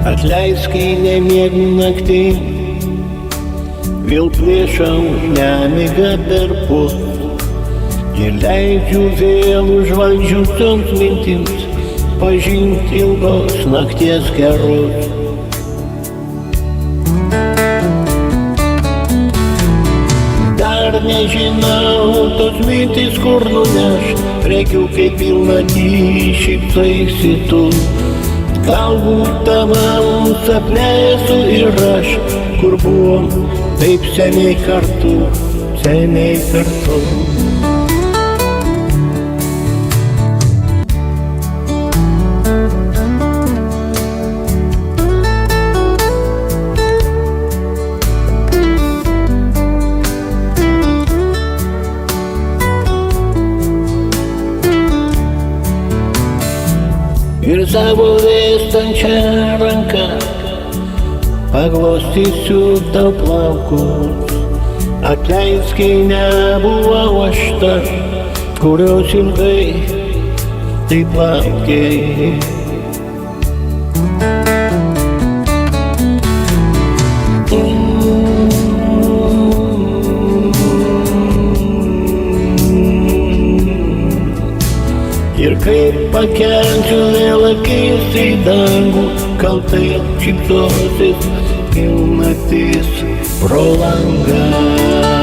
Atleisk, kai nemiegu naktį, vėl plėšau nemigą perpus ir leidžiu vėl užvaldžiusioms mintims pažinti ilgos nakties gerus. Dar nežinau, tos mintis kur nuneš, regiu kaip pilnatį šypsaisi tu. Galbūt tavam sapne esu ir aš, kur buvom taip seniai kartu, seniai kartu. Ir savo vėstančią ranką paglostysiu tau plaukus. Atleisk, kai nebuvau aš ta, kurios ilgai taip laukei. Ir kaip pakelsiu vėl akis į dangų, kaltai šypsosis pilnatis pro langą.